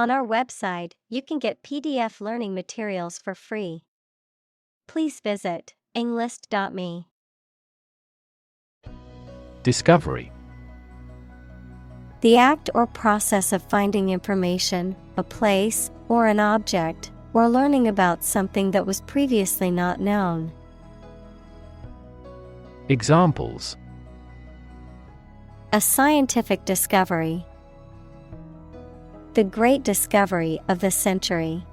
On our website, you can get PDF learning materials for free. Please visit englist.me. Discovery. The act or process of finding information, a place, or an object, or learning about something that was previously not known. Examples: A scientific discovery. The great discovery of the century.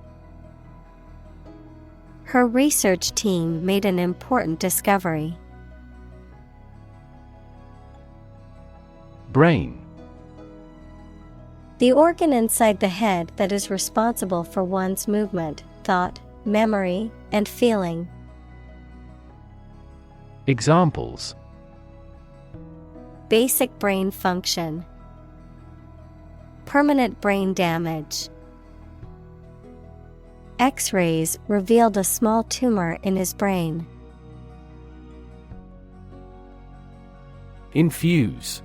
Her research team made an important discovery. Brain. The organ inside the head that is responsible for one's movement, thought, memory, and feeling. Examples: Basic brain function. Permanent brain damage. X-rays revealed a small tumor in his brain. Infuse.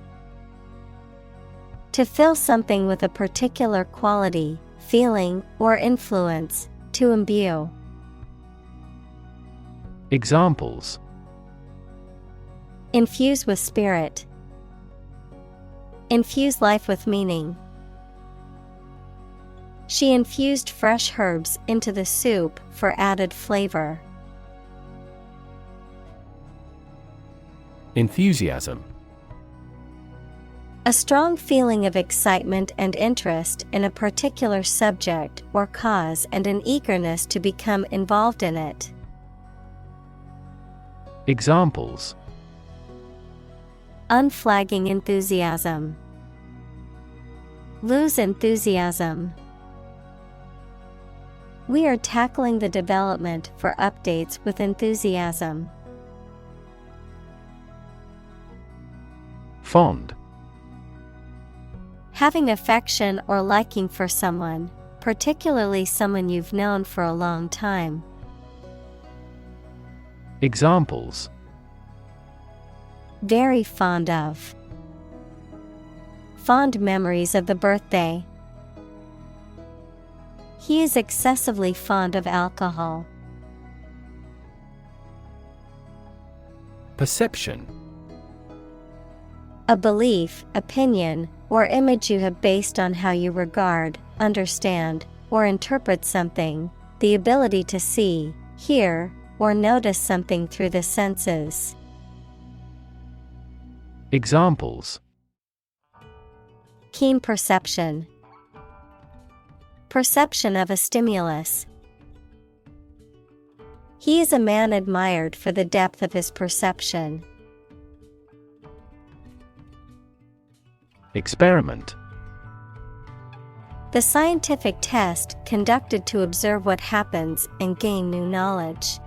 To fill something with a particular quality, feeling, or influence, to imbue. Examples: Infuse with spirit. Infuse life with meaning. She infused fresh herbs into the soup for added flavor. Enthusiasm. A strong feeling of excitement and interest in a particular subject or cause and an eagerness to become involved in it. Examples: Unflagging enthusiasm. Lose enthusiasm. We are tackling the development for updates with enthusiasm. Fond. Having affection or liking for someone, particularly someone you've known for a long time. Examples: Very fond of. Fond memories of the birthday. He is excessively fond of alcohol. Perception. A belief, opinion, or image you have based on how you regard, understand, or interpret something, the ability to see, hear, or notice something through the senses. Examples: Keen perception. Perception of a stimulus. He is a man admired for the depth of his perception. Experiment. The scientific test conducted to observe what happens and gain new knowledge.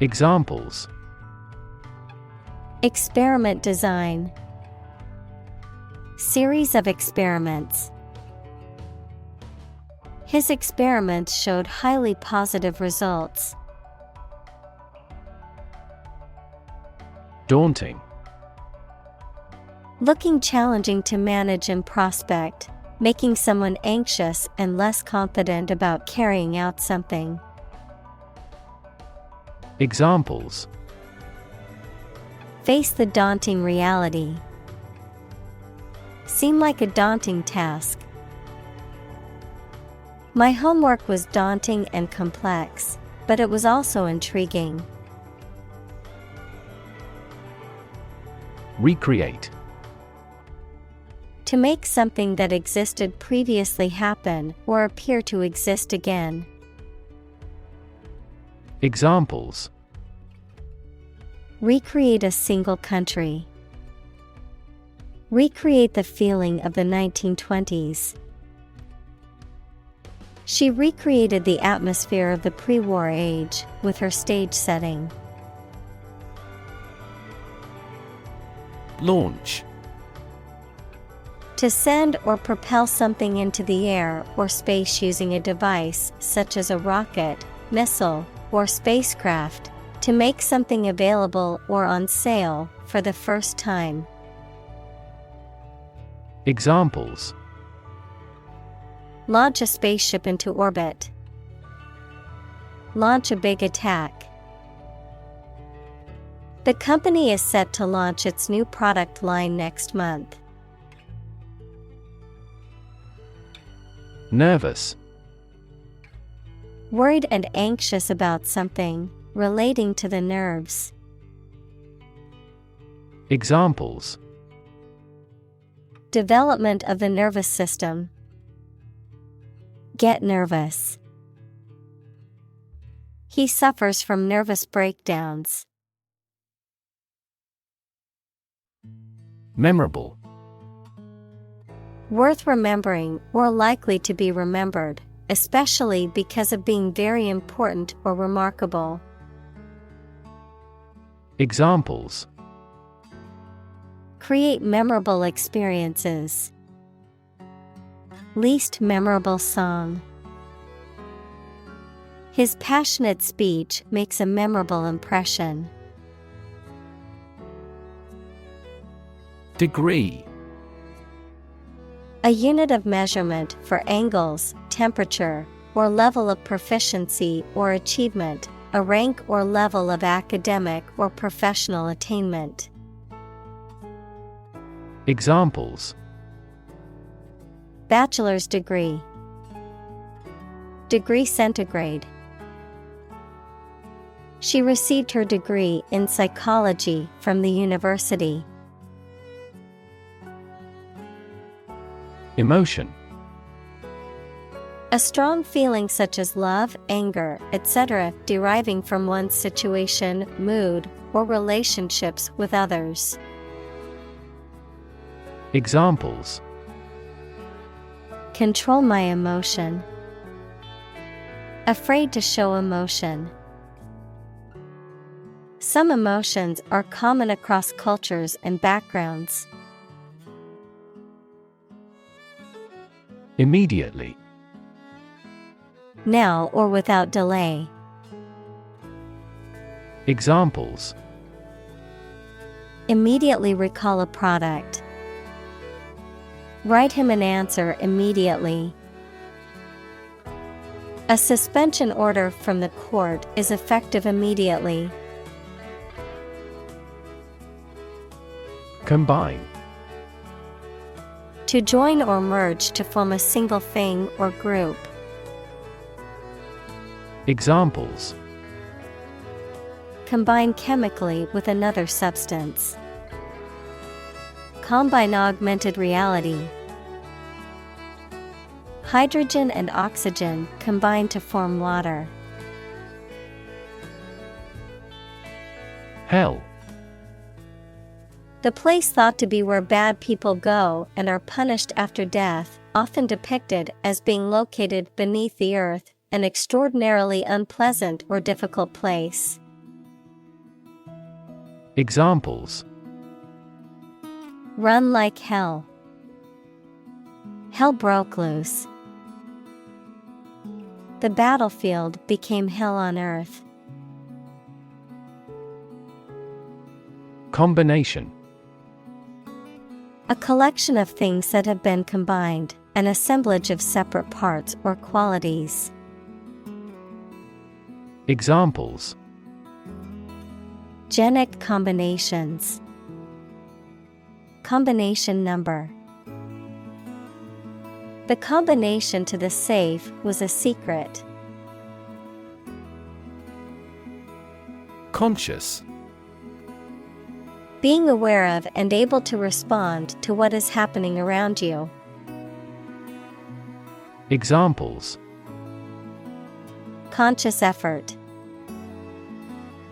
Examples: Experiment design. Series of experiments. His experiments showed highly positive results. Daunting. Looking challenging to manage and prospect, making someone anxious and less confident about carrying out something. Examples: Face the daunting reality. Seem like a daunting task. My homework was daunting and complex, but it was also intriguing. Recreate. To make something that existed previously happen or appear to exist again. Examples: Recreate a single country. Recreate the feeling of the 1920s. She recreated the atmosphere of the pre-war age with her stage setting. Launch. To send or propel something into the air or space using a device such as a rocket, missile, or spacecraft, to make something available or on sale for the first time. Examples: Launch a spaceship into orbit. Launch a big attack. The company is set to launch its new product line next month. Nervous. Worried and anxious about something, relating to the nerves. Examples: Development of the nervous system. Get nervous. He suffers from nervous breakdowns. Memorable. Worth remembering or likely to be remembered, especially because of being very important or remarkable. Examples: Create memorable experiences. Least memorable song. His passionate speech makes a memorable impression. Degree. A unit of measurement for angles, temperature, or level of proficiency or achievement, a rank or level of academic or professional attainment. Examples: Bachelor's degree. Degree centigrade. She received her degree in psychology from the university. Emotion. A strong feeling such as love, anger, etc., deriving from one's situation, mood, or relationships with others. Examples: Control my emotion. Afraid to show emotion. Some emotions are common across cultures and backgrounds. Immediately. Now or without delay. Examples: Immediately recall a product. Write him an answer immediately. A suspension order from the court is effective immediately. Combine. To join or merge to form a single thing or group. Examples: Combine chemically with another substance. Combine augmented reality. Hydrogen and oxygen combine to form water. Hell. The place thought to be where bad people go and are punished after death, often depicted as being located beneath the earth, an extraordinarily unpleasant or difficult place. Examples: Run like hell. Hell broke loose. The battlefield became hell on earth. Combination. A collection of things that have been combined, an assemblage of separate parts or qualities. Examples: Genic combinations. Combination number. The combination to the safe was a secret. Conscious. Being aware of and able to respond to what is happening around you. Examples: Conscious effort.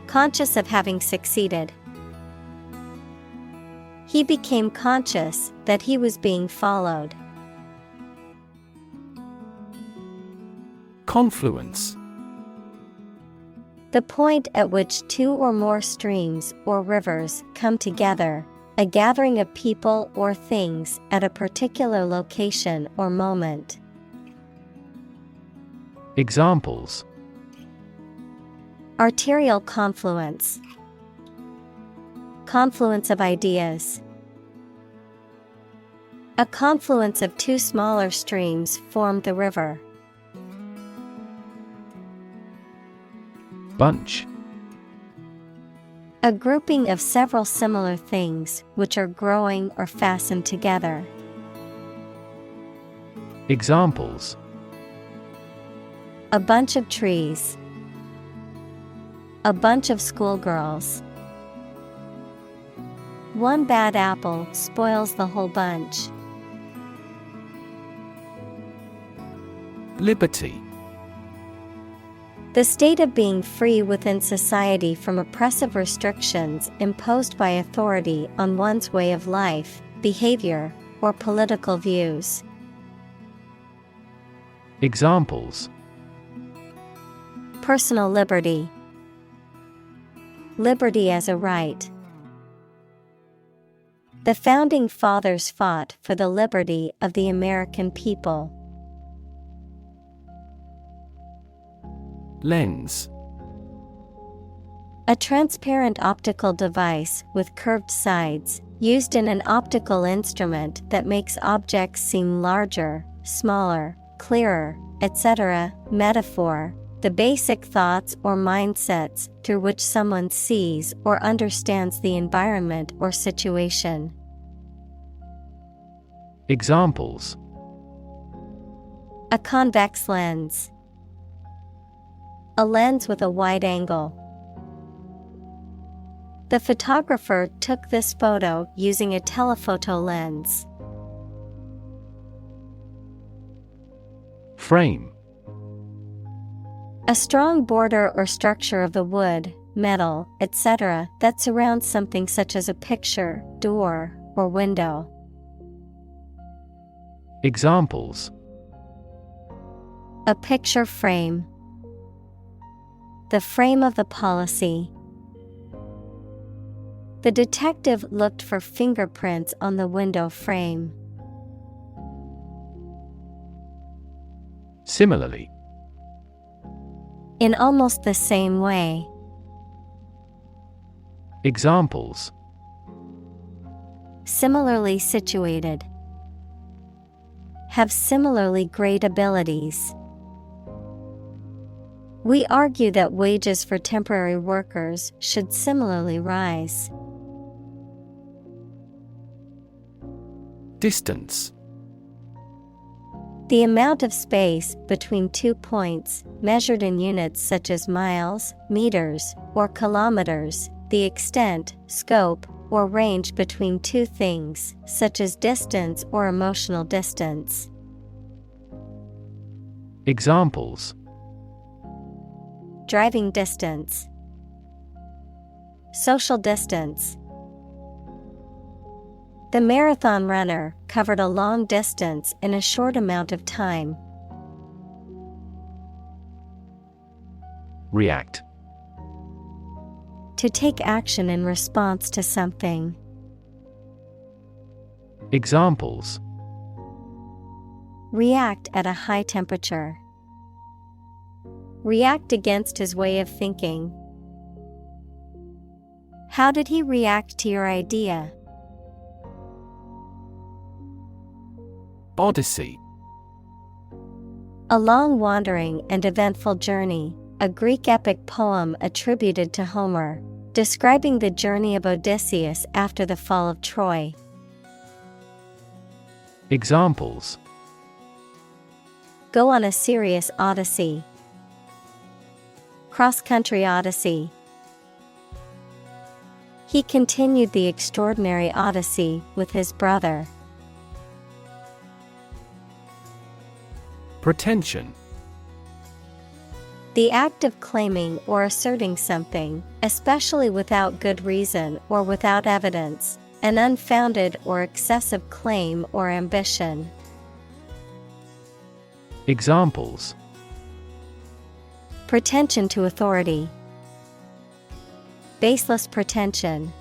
Conscious of having succeeded. He became conscious that he was being followed. Confluence. The point at which two or more streams or rivers come together, a gathering of people or things at a particular location or moment. Examples: Arterial confluence. Confluence of ideas. A confluence of two smaller streams formed the river. Bunch. A grouping of several similar things which are growing or fastened together. Examples: A bunch of trees. A bunch of schoolgirls. One bad apple spoils the whole bunch. Liberty. The state of being free within society from oppressive restrictions imposed by authority on one's way of life, behavior, or political views. Examples: Personal liberty. Liberty as a right. The founding fathers fought for the liberty of the American people. Lens. A transparent optical device with curved sides, used in an optical instrument that makes objects seem larger, smaller, clearer, etc. Metaphor: the basic thoughts or mindsets through which someone sees or understands the environment or situation. Examples: A convex lens. A lens with a wide angle. The photographer took this photo using a telephoto lens. Frame. A strong border or structure of the wood, metal, etc. that surrounds something such as a picture, door, or window. Examples: A picture frame. The frame of the policy. The detective looked for fingerprints on the window frame. Similarly. In almost the same way. Examples: Similarly situated. Have similarly great abilities. We argue that wages for temporary workers should similarly rise. Distance. The amount of space between 2 points, measured in units such as miles, meters, or kilometers, the extent, scope, or range between two things, such as distance or emotional distance. Examples: Driving distance. Social distance. The marathon runner covered a long distance in a short amount of time. React. To take action in response to something. Examples: React at a high temperature. React against his way of thinking. How did he react to your idea? Odyssey. A long wandering and eventful journey, a Greek epic poem attributed to Homer, describing the journey of Odysseus after the fall of Troy. Examples: Go on a serious odyssey. Cross-country odyssey. He continued the extraordinary odyssey with his brother. Pretension. The act of claiming or asserting something, especially without good reason or without evidence, an unfounded or excessive claim or ambition. Examples: Pretension to authority. Baseless pretension.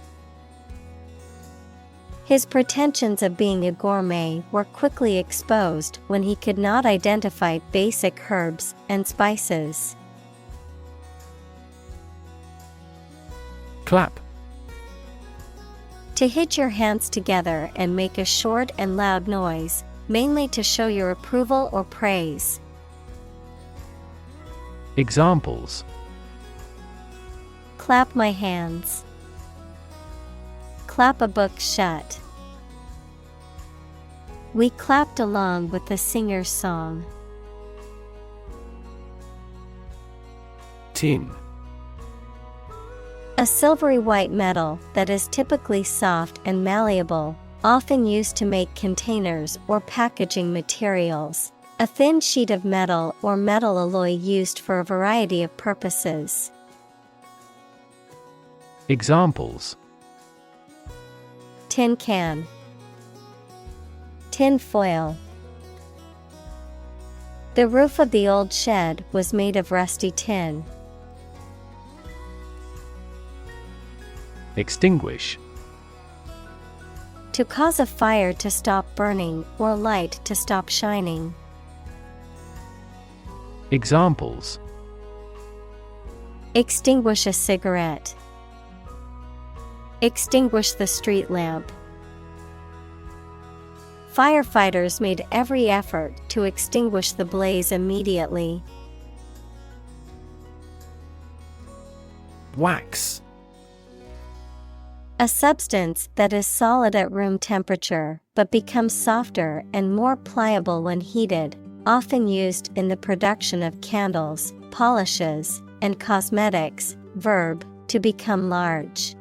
His pretensions of being a gourmet were quickly exposed when he could not identify basic herbs and spices. Clap. To hit your hands together and make a short and loud noise, mainly to show your approval or praise. Examples: Clap my hands. Clap a book shut. We clapped along with the singer's song. Tin. A silvery white metal that is typically soft and malleable, often used to make containers or packaging materials. A thin sheet of metal or metal alloy used for a variety of purposes. Examples: Tin can. Tin foil. The roof of the old shed was made of rusty tin. Extinguish. To cause a fire to stop burning or light to stop shining. Examples: Extinguish a cigarette. Extinguish the street lamp. Firefighters made every effort to extinguish the blaze immediately. Wax. A substance that is solid at room temperature but becomes softer and more pliable when heated, often used in the production of candles, polishes, and cosmetics. Verb, to become large.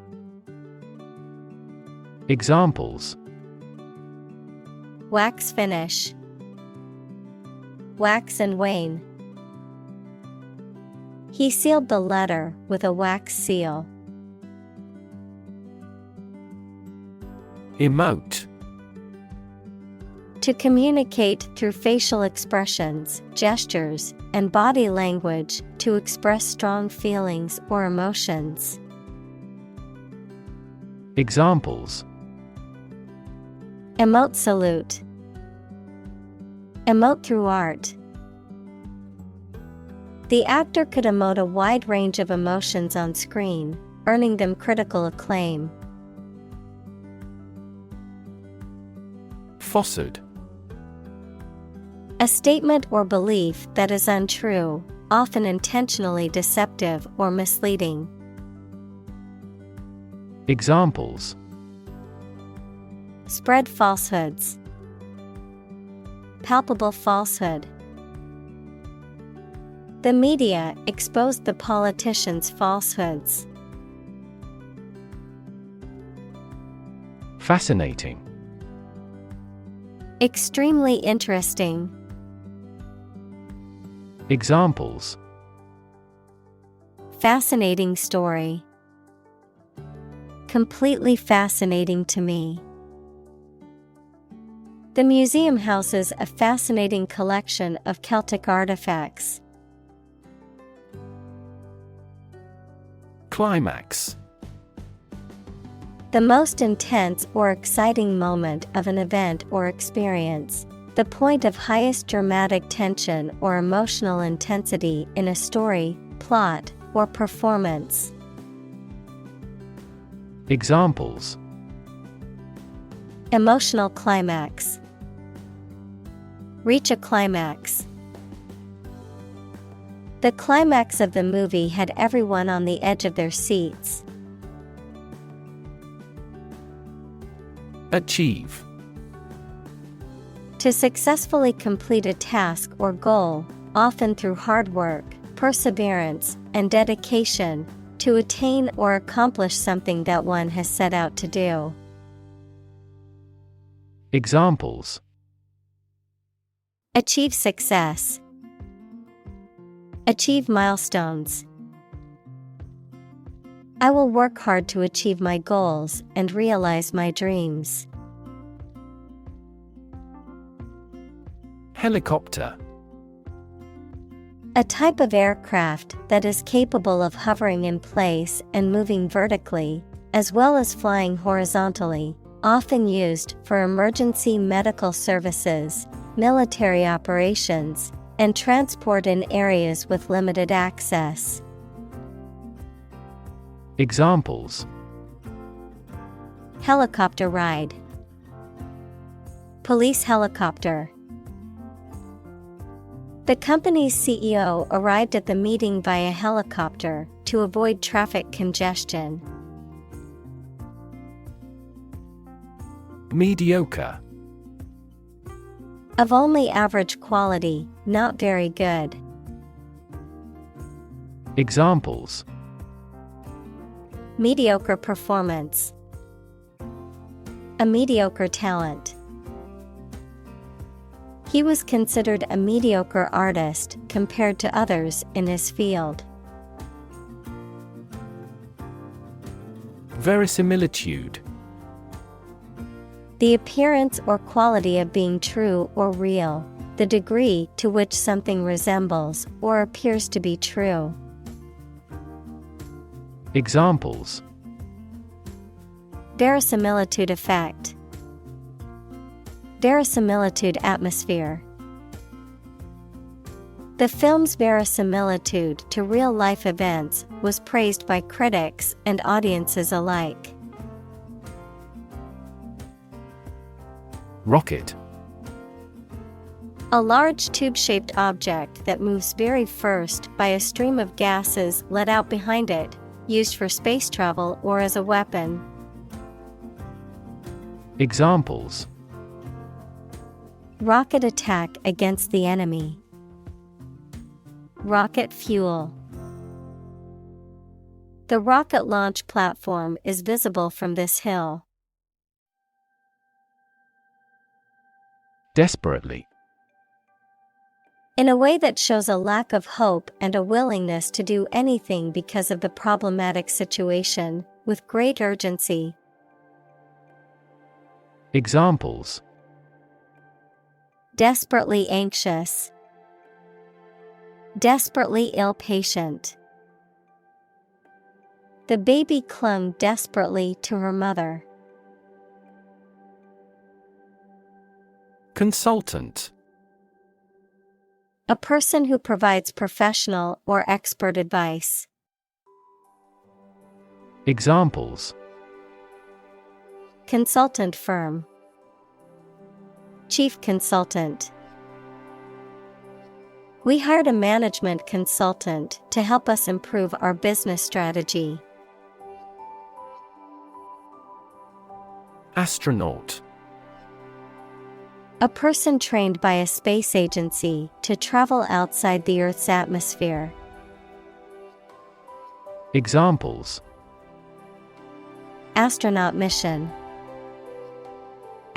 Examples: Wax finish. Wax and wane. He sealed the letter with a wax seal. Emote. To communicate through facial expressions, gestures, and body language to express strong feelings or emotions. Examples: Emote salute. Emote through art. The actor could emote a wide range of emotions on screen, earning them critical acclaim. Falsehood. A statement or belief that is untrue, often intentionally deceptive or misleading. Examples: Spread falsehoods. Palpable falsehood. The media exposed the politicians' falsehoods. Fascinating. Extremely interesting. Examples: Fascinating story. Completely fascinating to me. The museum houses a fascinating collection of Celtic artifacts. Climax. The most intense or exciting moment of an event or experience. The point of highest dramatic tension or emotional intensity in a story, plot, or performance. Examples: Emotional climax. Reach a climax. The climax of the movie had everyone on the edge of their seats. Achieve. To successfully complete a task or goal, often through hard work, perseverance, and dedication, to attain or accomplish something that one has set out to do. Examples: Achieve success. Achieve milestones. I will work hard to achieve my goals and realize my dreams. Helicopter. A type of aircraft that is capable of hovering in place and moving vertically, as well as flying horizontally, often used for emergency medical services, military operations, and transport in areas with limited access. Examples: Helicopter ride. Police helicopter. The company's CEO arrived at the meeting via helicopter to avoid traffic congestion. Mediocre. Of only average quality, not very good. Examples: Mediocre performance. A mediocre talent. He was considered a mediocre artist compared to others in his field. Verisimilitude. The appearance or quality of being true or real, the degree to which something resembles or appears to be true. Examples: Verisimilitude effect. Verisimilitude atmosphere. The film's verisimilitude to real-life events was praised by critics and audiences alike. Rocket. A large tube-shaped object that moves very first by a stream of gases let out behind it, used for space travel or as a weapon. Examples: Rocket attack against the enemy. Rocket fuel. The rocket launch platform is visible from this hill. Desperately. In a way that shows a lack of hope and a willingness to do anything because of the problematic situation, with great urgency. Examples: Desperately anxious. Desperately ill patient. The baby clung desperately to her mother. Consultant. A person who provides professional or expert advice. Examples: Consultant firm. Chief consultant. We hired a management consultant to help us improve our business strategy. Astronaut. A person trained by a space agency to travel outside the Earth's atmosphere. Examples: Astronaut mission.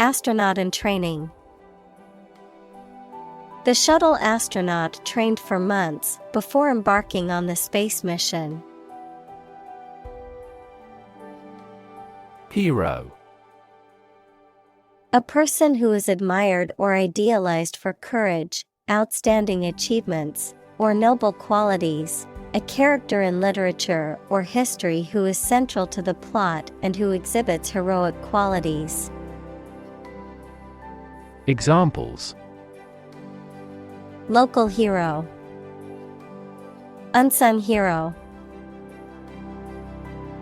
Astronaut in training. The shuttle astronaut trained for months before embarking on the space mission. Hero. A person who is admired or idealized for courage, outstanding achievements, or noble qualities, a character in literature or history who is central to the plot and who exhibits heroic qualities. Examples: Local hero. Unsung hero.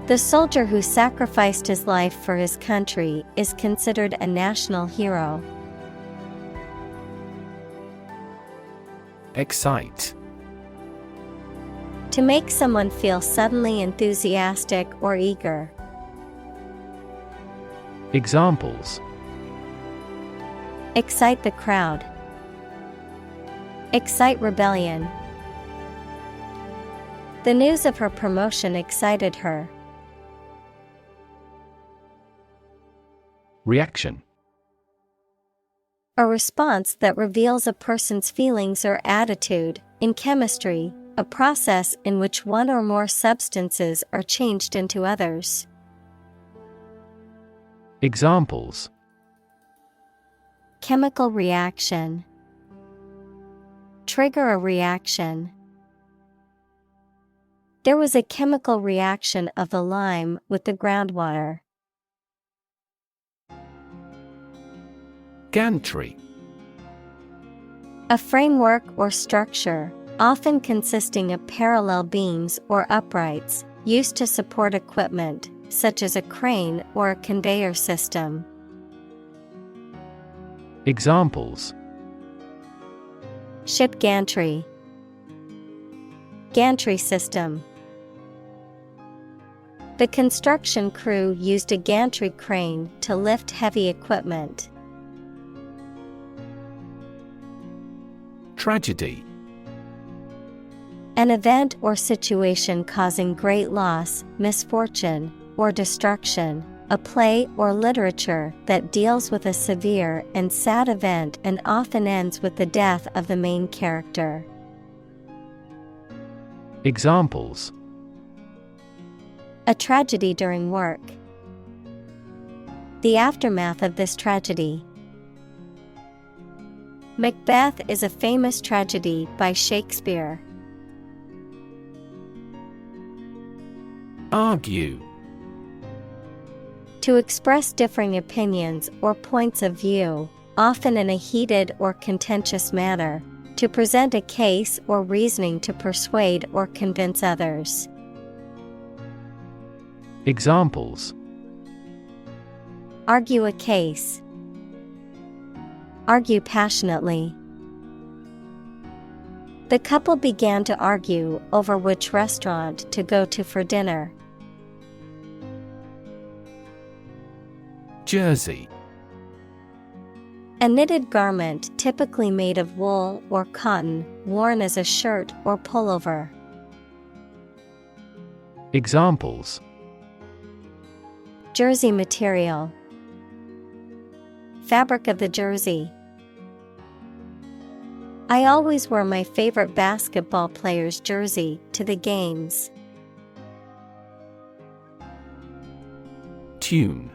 The soldier who sacrificed his life for his country is considered a national hero. Excite. To make someone feel suddenly enthusiastic or eager. Examples: Excite the crowd. Excite rebellion. The news of her promotion excited her. Reaction. A response that reveals a person's feelings or attitude. In chemistry, a process in which one or more substances are changed into others. Examples: Chemical reaction. Trigger a reaction. There was a chemical reaction of the lime with the groundwater. Gantry. A framework or structure, often consisting of parallel beams or uprights, used to support equipment, such as a crane or a conveyor system. Examples: Ship gantry. Gantry system. The construction crew used a gantry crane to lift heavy equipment. Tragedy. An event or situation causing great loss, misfortune, or destruction. A play or literature that deals with a severe and sad event and often ends with the death of the main character. Examples: A tragedy during work. The aftermath of this tragedy. Macbeth is a famous tragedy by Shakespeare. Argue. To express differing opinions or points of view, often in a heated or contentious manner, to present a case or reasoning to persuade or convince others. Examples: Argue a case. Argue passionately. The couple began to argue over which restaurant to go to for dinner. Jersey. A knitted garment typically made of wool or cotton, worn as a shirt or pullover. Examples: Jersey material. Fabric of the jersey. I always wear my favorite basketball player's jersey to the games. Tune.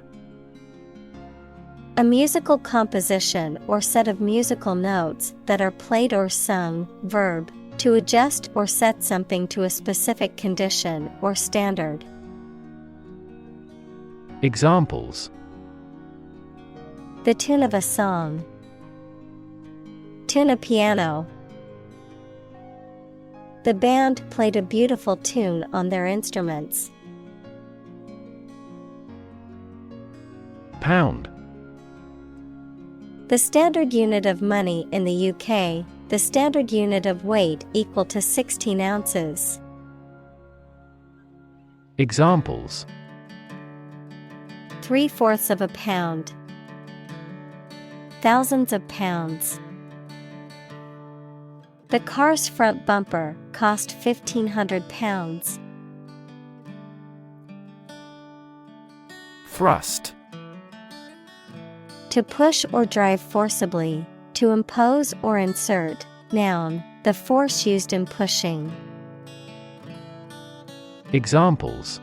A musical composition or set of musical notes that are played or sung. Verb, to adjust or set something to a specific condition or standard. Examples: The tune of a song. Tune a piano. The band played a beautiful tune on their instruments. Pound. The standard unit of money in the UK, the standard unit of weight equal to 16 ounces. Examples: 3/4 of a pound. Thousands of pounds. The car's front bumper cost £1,500. Thrust. To push or drive forcibly, to impose or insert. Noun, the force used in pushing. Examples: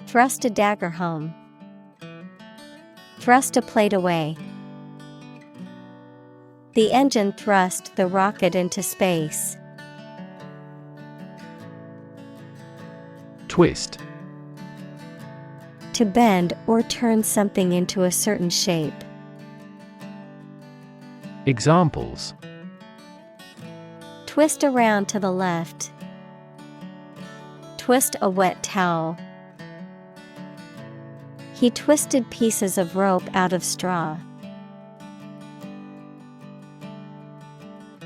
Thrust a dagger home. Thrust a plate away. The engine thrust the rocket into space. Twist. To bend or turn something into a certain shape. Examples: Twist around to the left. Twist a wet towel. He twisted pieces of rope out of straw.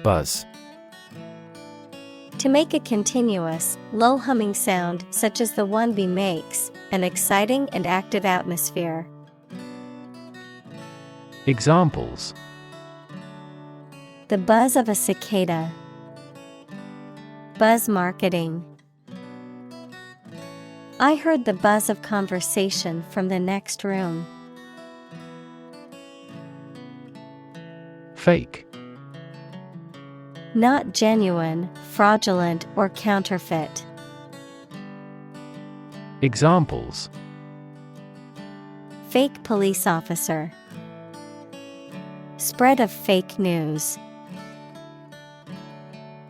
Buzz. To make a continuous, low humming sound such as the one bee makes, an exciting and active atmosphere. Examples: The buzz of a cicada. Buzz marketing. I heard the buzz of conversation from the next room. Fake. Not genuine, fraudulent, or counterfeit. Examples: Fake police officer. Spread of fake news.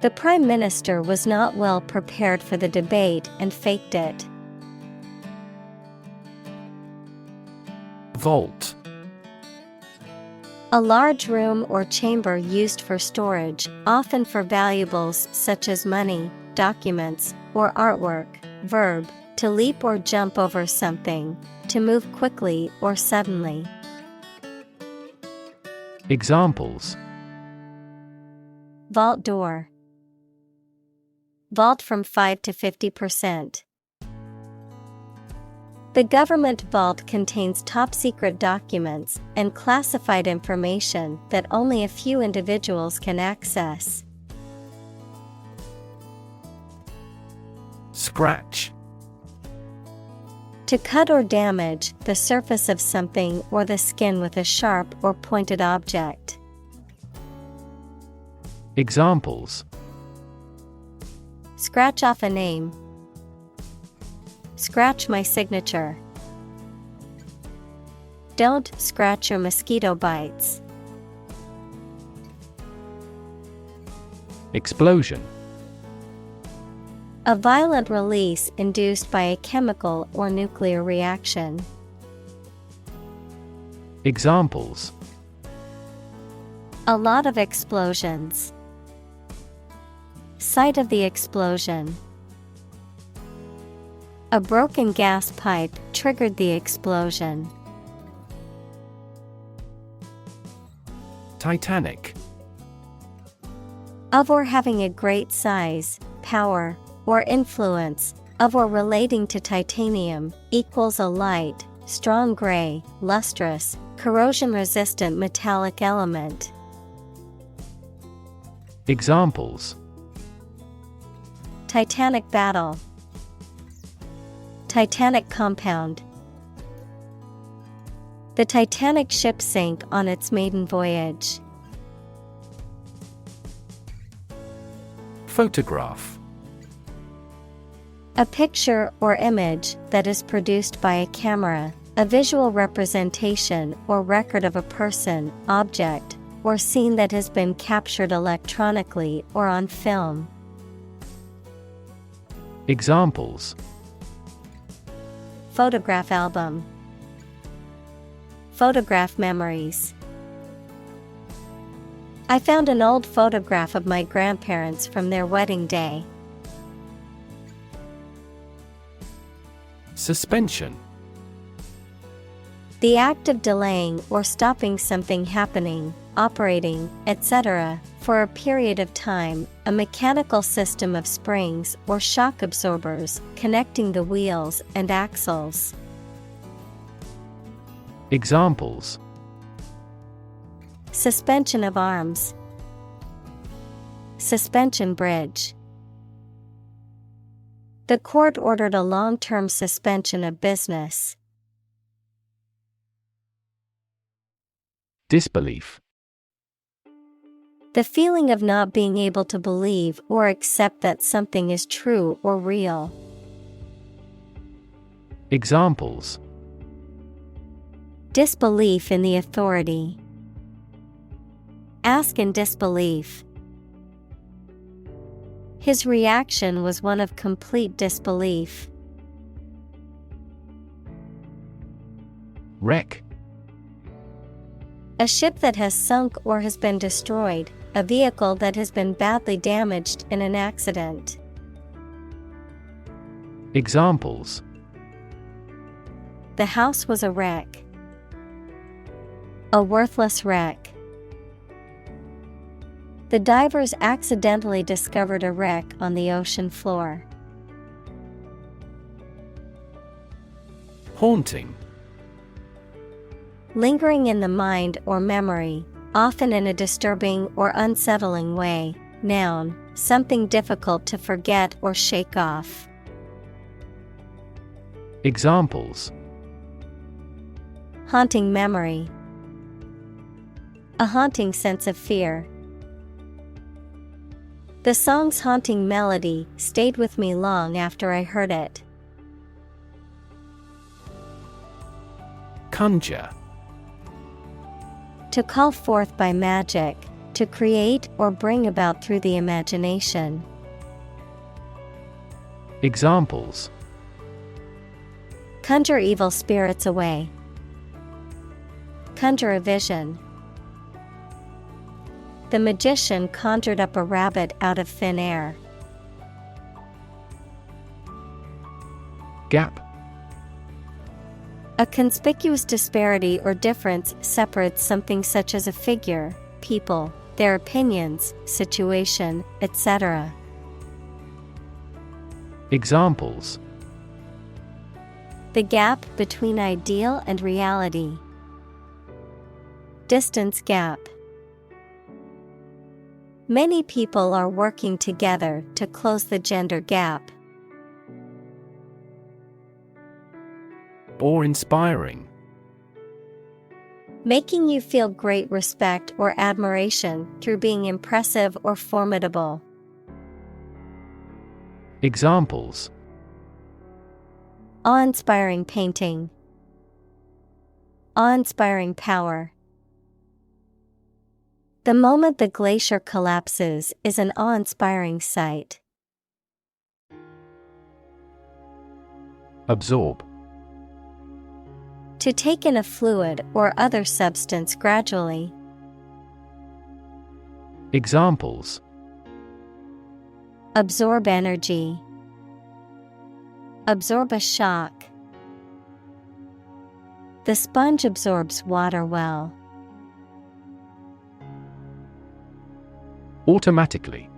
The Prime Minister was not well prepared for the debate and faked it. Vault. A large room or chamber used for storage, often for valuables such as money, documents, or artwork. Verb, To leap or jump over something, to move quickly or suddenly. Examples: Vault door. Vault from 5 to 50%. The government vault contains top-secret documents and classified information that only a few individuals can access. Scratch. To cut or damage the surface of something or the skin with a sharp or pointed object. Examples: Scratch off a name. Scratch my signature. Don't scratch your mosquito bites. Explosion. A violent release induced by a chemical or nuclear reaction. Examples: A lot of explosions. Site of the explosion. A broken gas pipe triggered the explosion. Titanic. Of or having a great size, power, or influence, of or relating to titanium, equals a light, strong gray, lustrous, corrosion-resistant metallic element. Examples: Titanic battle. Titanic compound. The Titanic ship sank on its maiden voyage. Photograph. A picture or image that is produced by a camera, a visual representation or record of a person, object, or scene that has been captured electronically or on film. Examples: Photograph album. Photograph memories. I found an old photograph of my grandparents from their wedding day. Suspension. The act of delaying or stopping something happening, operating, etc., for a period of time, a mechanical system of springs or shock absorbers connecting the wheels and axles. Examples: Suspension of arms. Suspension bridge. The court ordered a long-term suspension of business. Disbelief. The feeling of not being able to believe or accept that something is true or real. Examples: Disbelief in the authority. Ask in disbelief. His reaction was one of complete disbelief. Wreck. A ship that has sunk or has been destroyed, a vehicle that has been badly damaged in an accident. Examples: The house was a wreck. A worthless wreck. The divers accidentally discovered a wreck on the ocean floor. Haunting. Lingering in the mind or memory, often in a disturbing or unsettling way. Noun, something difficult to forget or shake off. Examples: Haunting memory. A haunting sense of fear. The song's haunting melody stayed with me long after I heard it. Conjure. To call forth by magic, to create or bring about through the imagination. Examples: Conjure evil spirits away. Conjure a vision. The magician conjured up a rabbit out of thin air. Gap. A conspicuous disparity or difference separates something such as a figure, people, their opinions, situation, etc. Examples: The gap between ideal and reality. Distance gap. Many people are working together to close the gender gap. Awe-inspiring. Making you feel great respect or admiration through being impressive or formidable. Examples: Awe-inspiring painting. Awe-inspiring power. The moment the glacier collapses is an awe-inspiring sight. Absorb. To take in a fluid or other substance gradually. Examples: Absorb energy. Absorb a shock. The sponge absorbs water well. Automatically.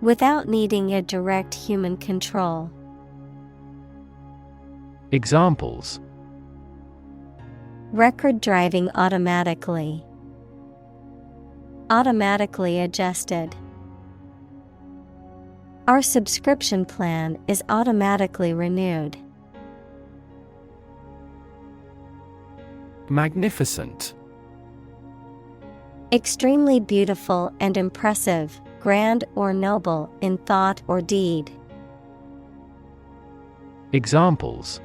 Without needing a direct human control. Examples: Record driving automatically. Automatically adjusted. Our subscription plan is automatically renewed. Magnificent. Extremely beautiful and impressive, grand or noble in thought or deed. Examples: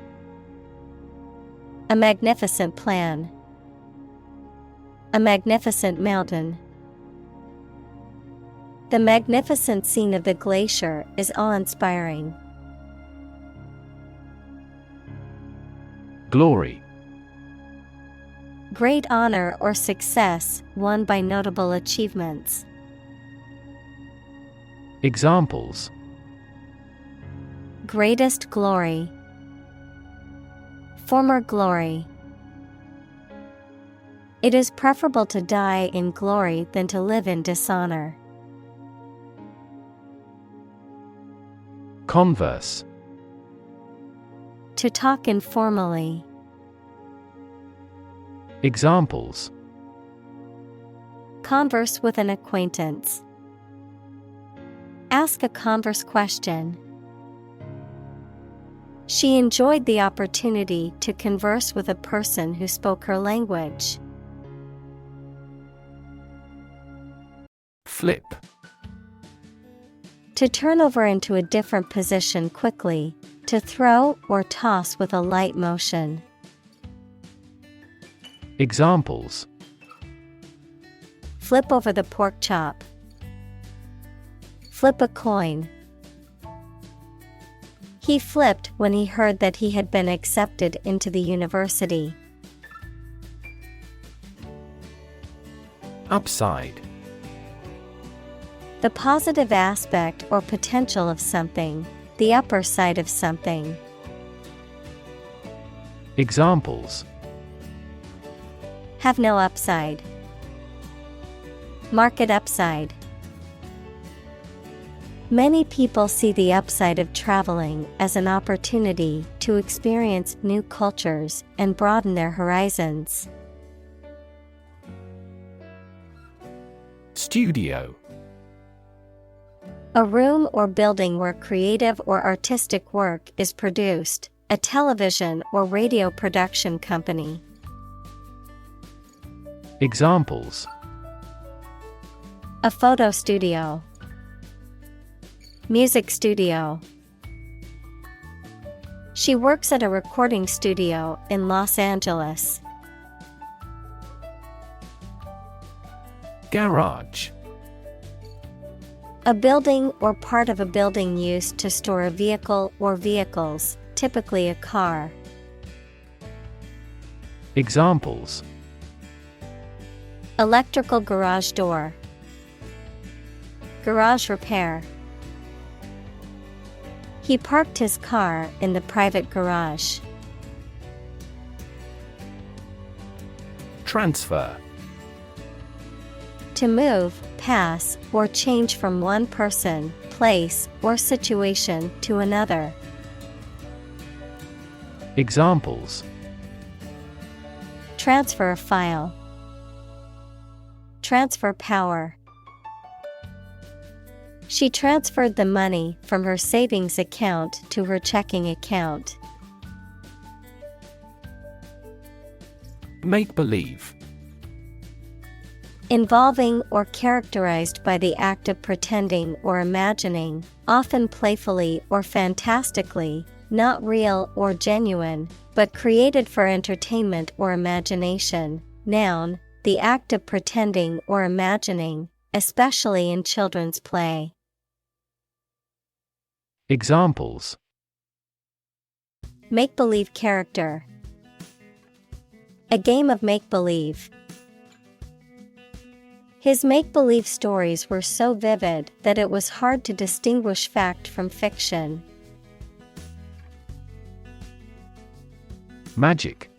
A magnificent plan. A magnificent mountain. The magnificent scene of the glacier is awe-inspiring. Glory. Great honor or success won by notable achievements. Examples: Greatest glory. Former glory. It is preferable to die in glory than to live in dishonor. Converse. To talk informally. Examples: Converse with an acquaintance. Ask a converse question. She enjoyed the opportunity to converse with a person who spoke her language. Flip. To turn over into a different position quickly, to throw or toss with a light motion. Examples: Flip over the pork chop. Flip a coin. He flipped when he heard that he had been accepted into the university. Upside. The positive aspect or potential of something, the upper side of something. Examples: Have no upside. Market upside. Many people see the upside of traveling as an opportunity to experience new cultures and broaden their horizons. Studio. A room or building where creative or artistic work is produced, a television or radio production company. Examples: A photo studio. Music studio. She works at a recording studio in Los Angeles. Garage. A building or part of a building used to store a vehicle or vehicles, typically a car. Examples: Electrical garage door. Garage repair. He parked his car in the private garage. Transfer. To move, pass, or change from one person, place, or situation to another. Examples: Transfer a file. Transfer power. She transferred the money from her savings account to her checking account. Make-believe. Involving or characterized by the act of pretending or imagining, often playfully or fantastically, not real or genuine, but created for entertainment or imagination. Noun, the act of pretending or imagining, especially in children's play. Examples: Make-believe character. A game of make-believe. His make-believe stories were so vivid that it was hard to distinguish fact from fiction. Magic.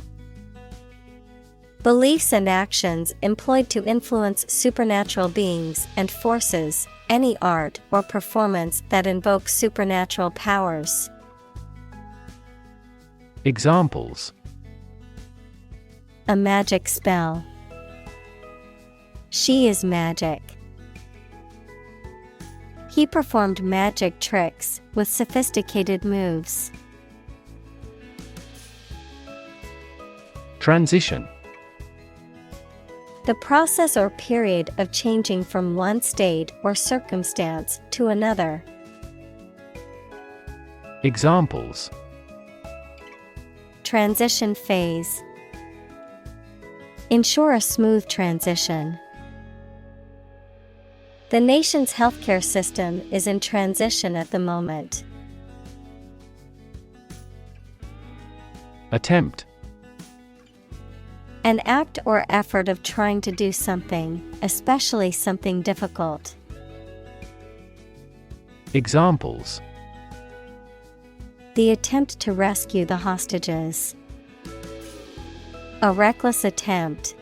Beliefs and actions employed to influence supernatural beings and forces, any art or performance that invokes supernatural powers. Examples: A magic spell. She is magic. He performed magic tricks with sophisticated moves. Transition. The process or period of changing from one state or circumstance to another. Examples: Transition phase. Ensure a smooth transition. The nation's healthcare system is in transition at the moment. Attempt. An act or effort of trying to do something, especially something difficult. Examples: The attempt to rescue the hostages. A reckless attempt.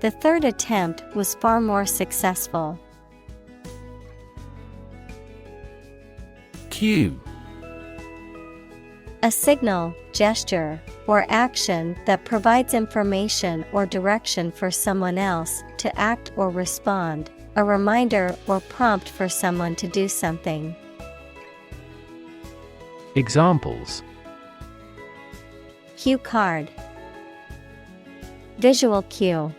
The third attempt was far more successful. Cue. A signal, gesture, or action that provides information or direction for someone else to act or respond, a reminder or prompt for someone to do something. Examples: Cue card. Visual cue.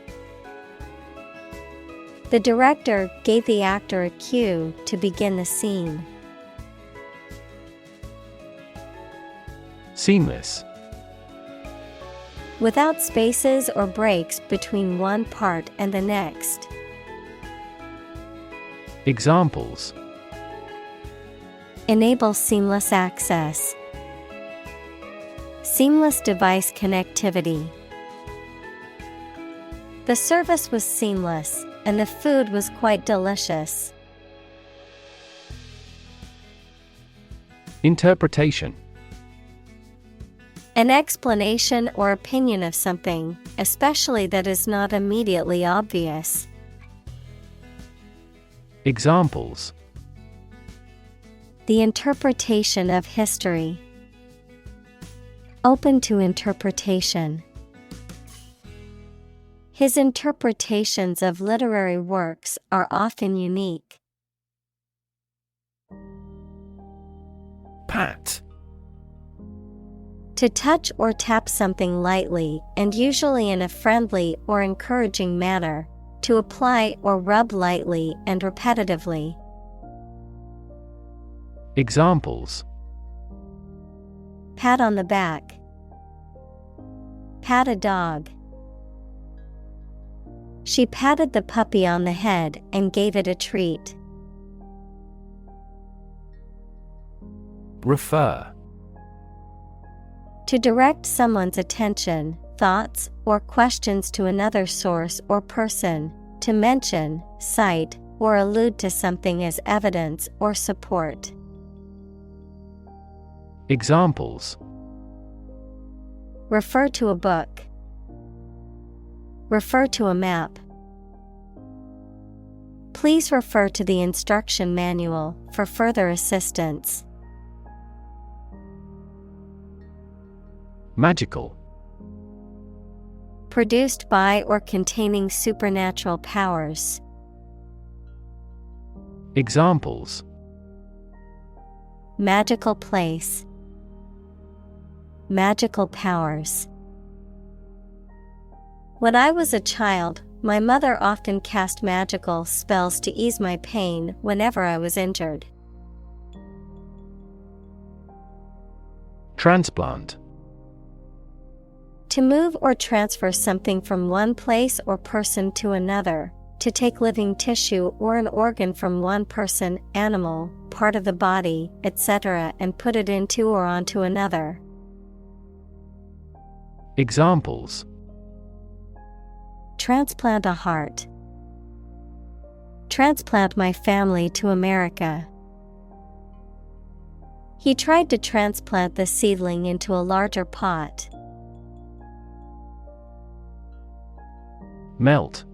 The director gave the actor a cue to begin the scene. Seamless. Without spaces or breaks between one part and the next. Examples: Enable seamless access. Seamless device connectivity. The service was seamless, and the food was quite delicious. Interpretation. An explanation or opinion of something, especially that is not immediately obvious. Examples: The interpretation of history. Open to interpretation. His interpretations of literary works are often unique. Pat. To touch or tap something lightly and usually in a friendly or encouraging manner. To apply or rub lightly and repetitively. Examples: Pat on the back. Pat a dog. She patted the puppy on the head and gave it a treat. Refer. To direct someone's attention, thoughts, or questions to another source or person, to mention, cite, or allude to something as evidence or support. Examples: refer to a book, refer to a map. Please refer to the instruction manual for further assistance. Magical. Produced by or containing supernatural powers. Examples: magical place, magical powers. When I was a child, my mother often cast magical spells to ease my pain whenever I was injured. Transplant. To move or transfer something from one place or person to another, to take living tissue or an organ from one person, animal, part of the body, etc., and put it into or onto another. Examples: transplant a heart, transplant my family to America. He tried to transplant the seedling into a larger pot. Melt.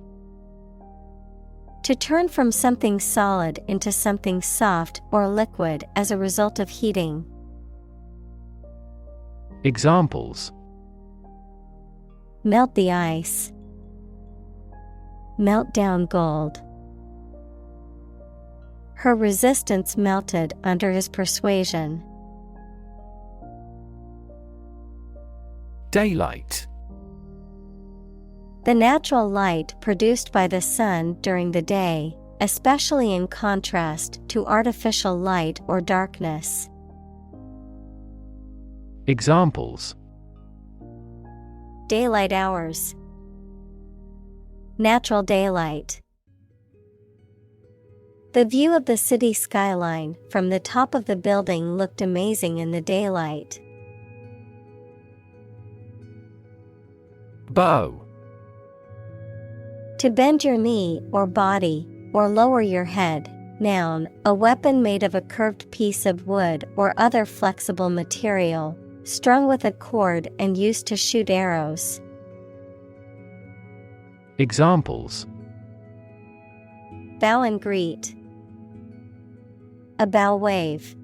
To turn from something solid into something soft or liquid as a result of heating. Examples: melt the ice, melt down gold. Her resistance melted under his persuasion. Daylight. The natural light produced by the sun during the day, especially in contrast to artificial light or darkness. Examples: daylight hours, natural daylight. The view of the city skyline from the top of the building looked amazing in the daylight. Bow. To bend your knee or body, or lower your head. Noun, a weapon made of a curved piece of wood or other flexible material, strung with a cord and used to shoot arrows. Examples: bow and greet, a bow wave.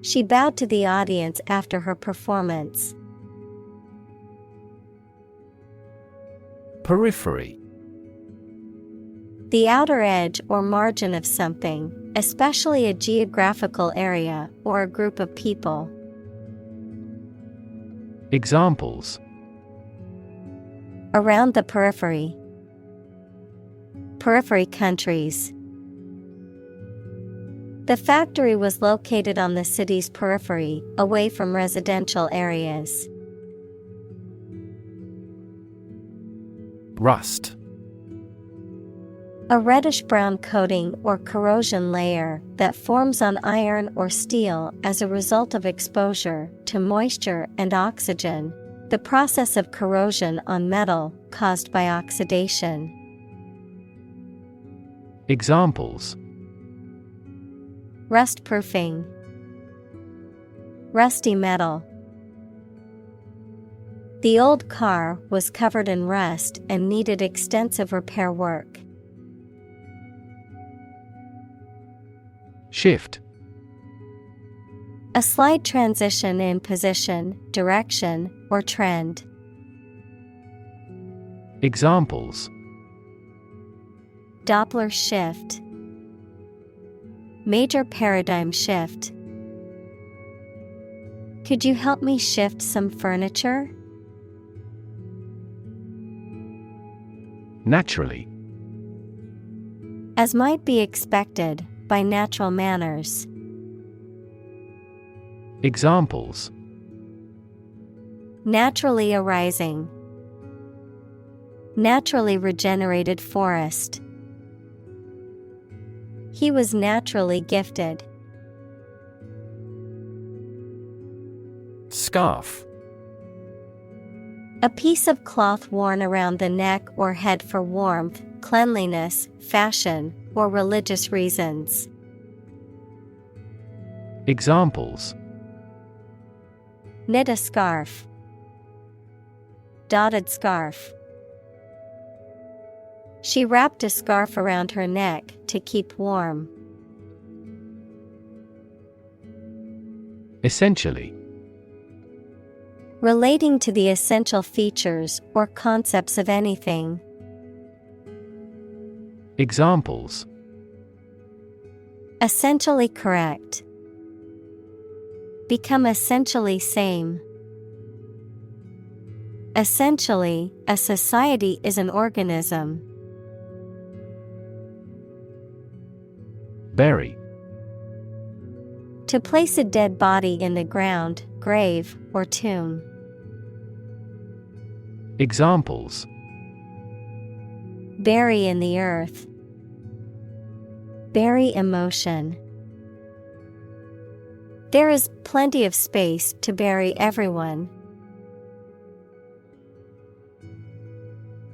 She bowed to the audience after her performance. Periphery. The outer edge or margin of something, especially a geographical area or a group of people. Examples: around the periphery, periphery countries. The factory was located on the city's periphery, away from residential areas. Rust. A reddish-brown coating or corrosion layer that forms on iron or steel as a result of exposure to moisture and oxygen, the process of corrosion on metal caused by oxidation. Examples: rust-proofing, rusty metal. The old car was covered in rust and needed extensive repair work. Shift. A slight transition in position, direction, or trend. Examples: Doppler shift, major paradigm shift. Could you help me shift some furniture? Naturally. As might be expected, by natural manners. Examples: naturally arising, naturally regenerated forest. He was naturally gifted. Scarf. A piece of cloth worn around the neck or head for warmth, cleanliness, fashion, or religious reasons. Examples: knit a scarf, dotted scarf. She wrapped a scarf around her neck to keep warm. Essentially. Relating to the essential features or concepts of anything. Examples: essentially correct. Become essentially same. Essentially, a society is an organism. Bury. To place a dead body in the ground, grave, or tomb. Examples: bury in the earth. Bury emotion. There is plenty of space to bury everyone.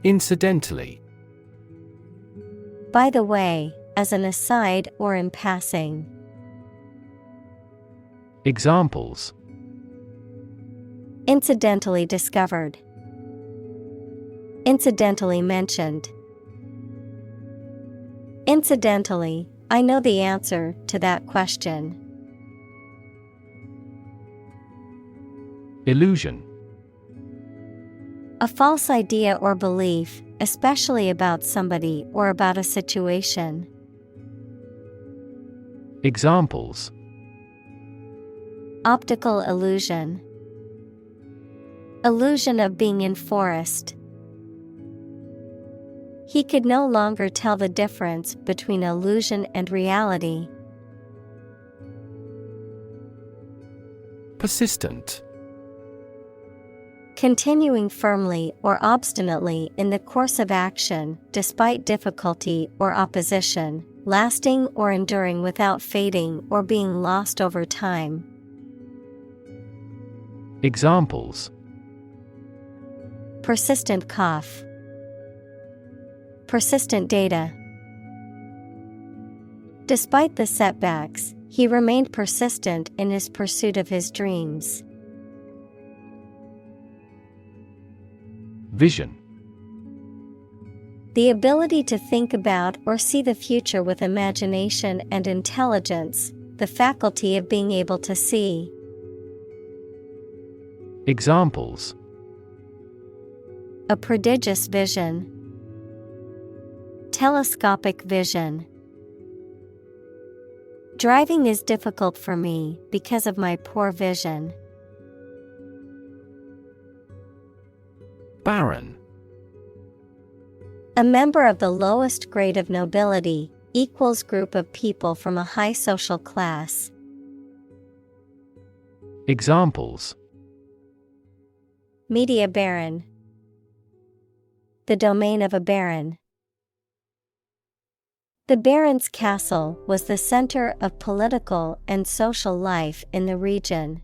Incidentally. By the way, as an aside or in passing. Examples: incidentally discovered. Incidentally mentioned. Incidentally, I know the answer to that question. Illusion. A false idea or belief, especially about somebody or about a situation. Examples: optical illusion. Illusion of being in forest. He could no longer tell the difference between illusion and reality. Persistent. Continuing firmly or obstinately in the course of action, despite difficulty or opposition, lasting or enduring without fading or being lost over time. Examples: persistent cough. Persistent data. Despite the setbacks, he remained persistent in his pursuit of his dreams. Vision. The ability to think about or see the future with imagination and intelligence, the faculty of being able to see. Examples: a prodigious vision. Telescopic vision. Driving is difficult for me because of my poor vision. Baron. A member of the lowest grade of nobility, equals group of people from a high social class. Examples: media baron. The domain of a baron. The baron's castle was the center of political and social life in the region.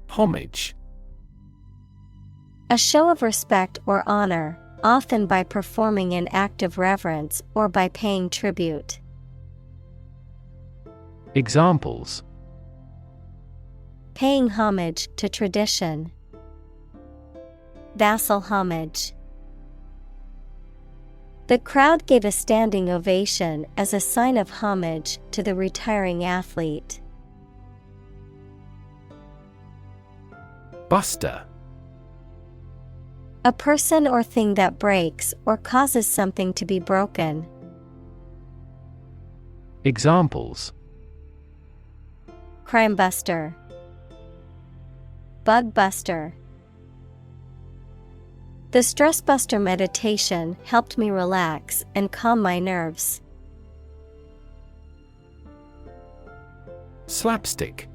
Homage. A show of respect or honor, often by performing an act of reverence or by paying tribute. Examples: paying homage to tradition. Vassal homage. The crowd gave a standing ovation as a sign of homage to the retiring athlete. Buster. A person or thing that breaks or causes something to be broken. Examples: crime buster. Bug buster. The stress buster meditation helped me relax and calm my nerves. Slapstick.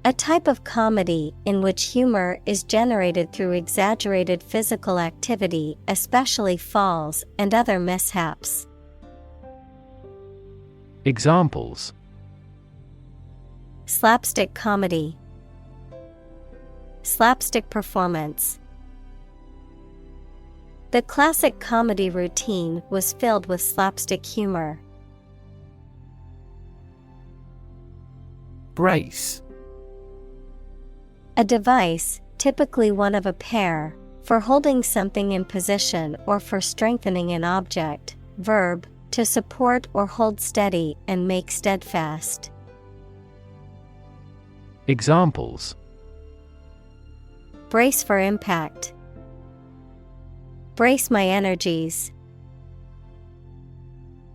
A type of comedy in which humor is generated through exaggerated physical activity, especially falls and other mishaps. Examples: slapstick comedy. Slapstick performance. The classic comedy routine was filled with slapstick humor. Brace. A device, typically one of a pair, for holding something in position or for strengthening an object. Verb, to support or hold steady and make steadfast. Examples: Brace for impact. Brace my energies.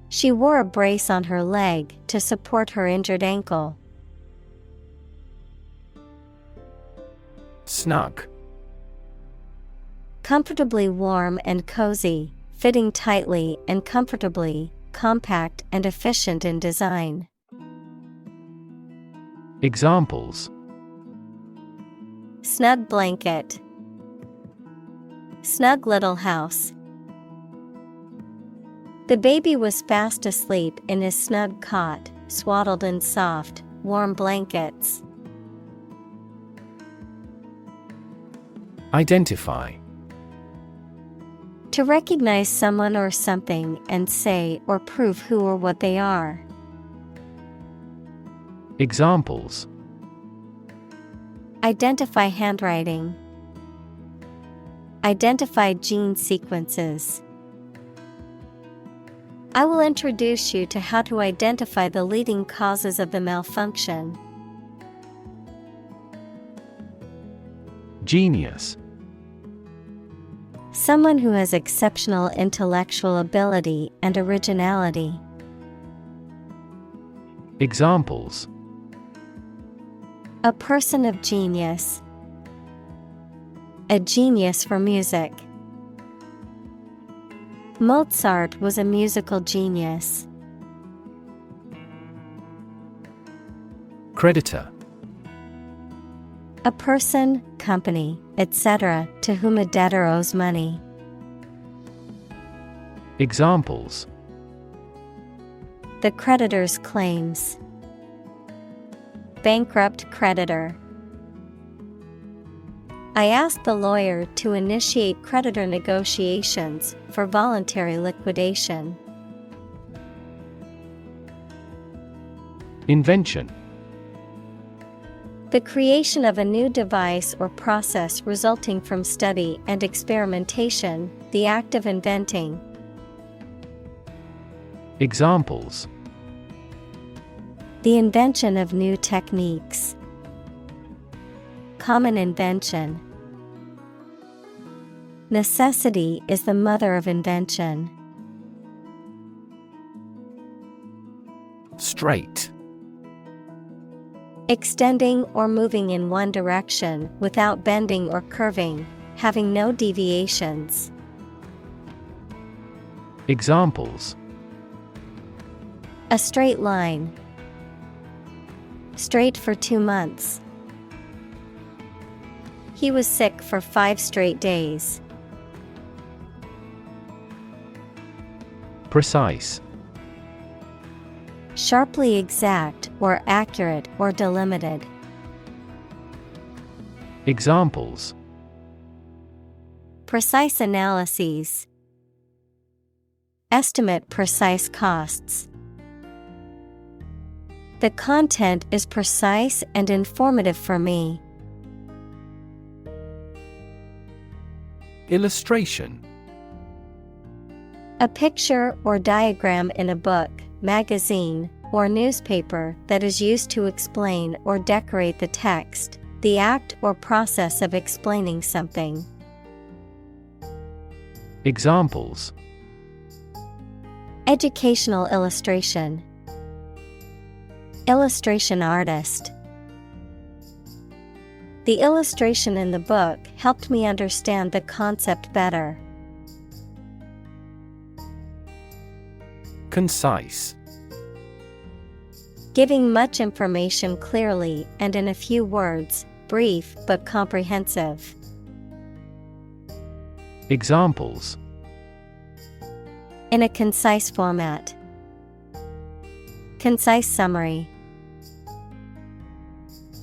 She wore a brace on her leg to support her injured ankle. Snug. Comfortably warm and cozy, fitting tightly and comfortably, compact and efficient in design. Examples: Snug blanket. Snug little house. The baby was fast asleep in his snug cot, swaddled in soft, warm blankets. Identify. To recognize someone or something and say or prove who or what they are. Examples: Identify handwriting. Identify gene sequences. I will introduce you to how to identify the leading causes of the malfunction. Genius. Someone who has exceptional intellectual ability and originality. Examples: A person of genius. A genius for music. Mozart was a musical genius. Creditor. A person, company, etc., to whom a debtor owes money. Examples: The creditor's claims. Bankrupt creditor. I asked the lawyer to initiate creditor negotiations for voluntary liquidation. Invention. The creation of a new device or process resulting from study and experimentation, the act of inventing. Examples: The invention of new techniques. Common invention. Necessity is the mother of invention. Straight. Extending or moving in one direction without bending or curving, having no deviations. Examples: A straight line. Straight for 2 months. He was sick for 5 straight days. Precise. Sharply exact or accurate or delimited. Examples: Precise analyses. Estimate precise costs. The content is precise and informative for me. Illustration. A picture or diagram in a book, magazine, or newspaper that is used to explain or decorate the text, the act or process of explaining something. Examples: Educational illustration. Illustration artist. The illustration in the book helped me understand the concept better. Concise. Giving much information clearly and in a few words, brief but comprehensive. Examples: In a concise format. Concise summary.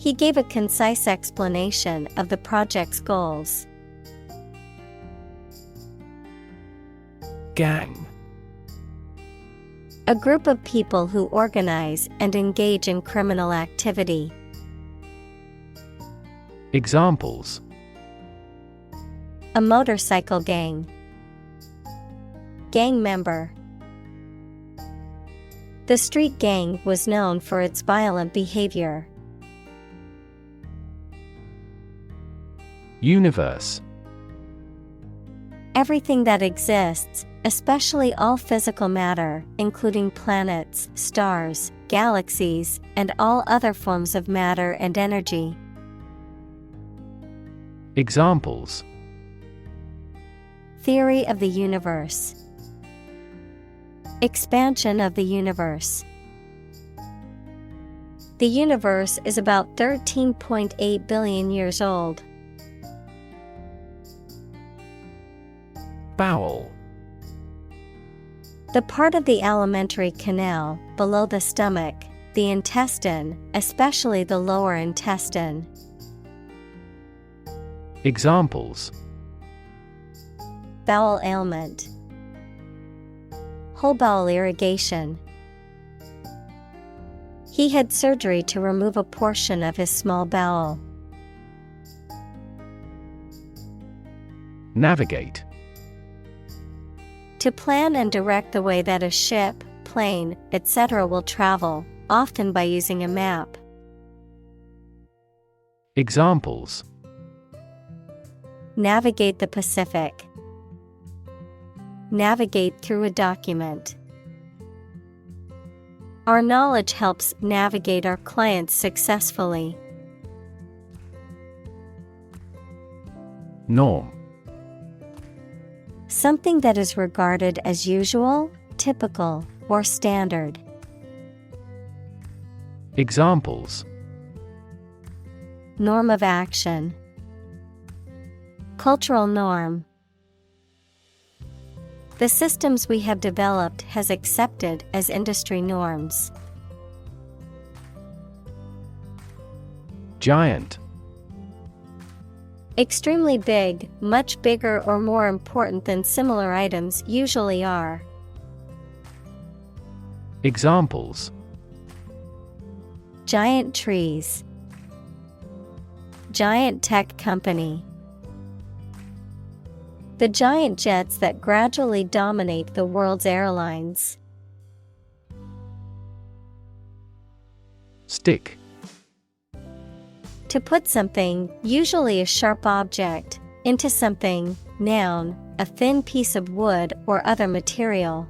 He gave a concise explanation of the project's goals. Gang. A group of people who organize and engage in criminal activity. Examples: A motorcycle gang. Gang member. The street gang was known for its violent behavior. Universe. Everything that exists, especially all physical matter, including planets, stars, galaxies, and all other forms of matter and energy. Examples: Theory of the universe. Expansion of the universe. The universe is about 13.8 billion years old. Bowel. The part of the alimentary canal, below the stomach, the intestine, especially the lower intestine. Examples: Bowel ailment. Whole bowel irrigation. He had surgery to remove a portion of his small bowel. Navigate. To plan and direct the way that a ship, plane, etc. will travel, often by using a map. Examples: Navigate the Pacific. Navigate through a document. Our knowledge helps navigate our clients successfully. Norm. Something that is regarded as usual, typical, or standard. Examples: Norm of action. Cultural norm. The systems we have developed has accepted as industry norms. Giant. Extremely big, much bigger or more important than similar items usually are. Examples: Giant trees. Giant tech company. The giant jets that gradually dominate the world's airlines. Stick. To put something, usually a sharp object, into something, noun, a thin piece of wood or other material.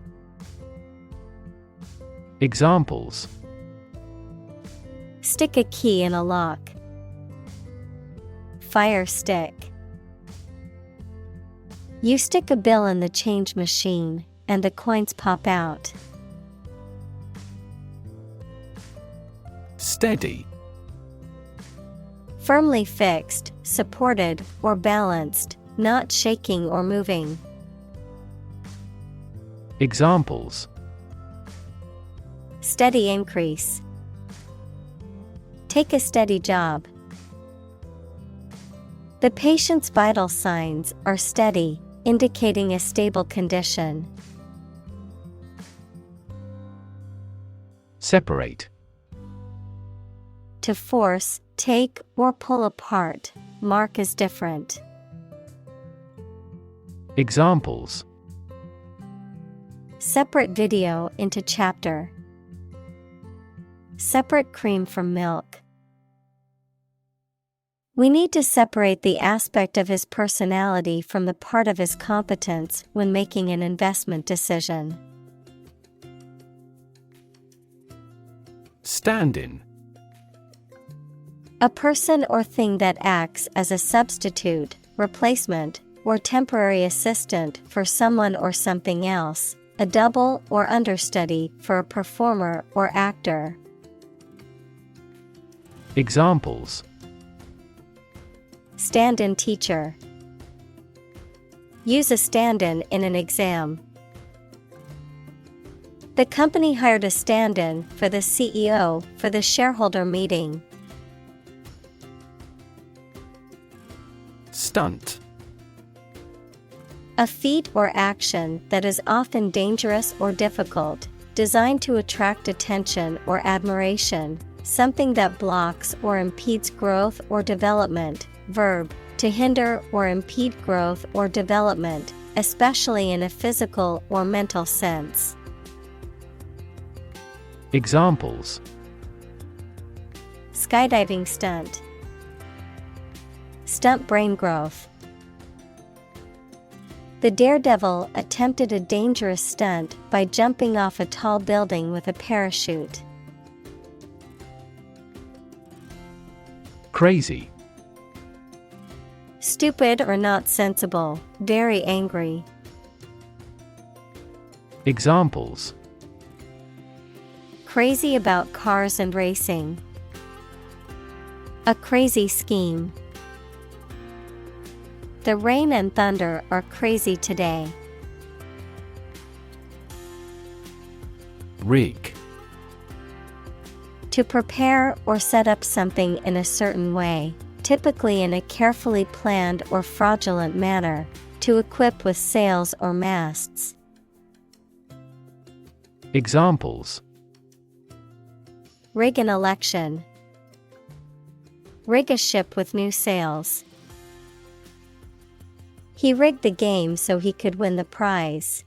Examples: Stick a key in a lock. Fire stick. You stick a bill in the change machine, and the coins pop out. Steady. Firmly fixed, supported, or balanced, not shaking or moving. Examples: Steady increase. Take a steady job. The patient's vital signs are steady, indicating a stable condition. Separate. To force, take, or pull apart, mark as different. Examples: Separate video into chapter. Separate cream from milk. We need to separate the aspect of his personality from the part of his competence when making an investment decision. Stand-in. A person or thing that acts as a substitute, replacement, or temporary assistant for someone or something else, a double or understudy for a performer or actor. Examples: Stand-in teacher. Use a stand-in in an exam. The company hired a stand-in for the CEO for the shareholder meeting. Stunt. A feat or action that is often dangerous or difficult, Designed to attract attention or admiration, something that blocks or impedes growth or development. Verb, to hinder or impede growth or development, especially in a physical or mental sense. Examples: Skydiving stunt. Stunt brain growth. The daredevil attempted a dangerous stunt by jumping off a tall building with a parachute. Crazy. Stupid or not sensible, very angry. Examples: Crazy about cars and racing. A crazy scheme. The rain and thunder are crazy today. Rig. To prepare or set up something in a certain way, typically in a carefully planned or fraudulent manner, to equip with sails or masts. Examples: Rig an election. Rig a ship with new sails. He rigged the game so he could win the prize.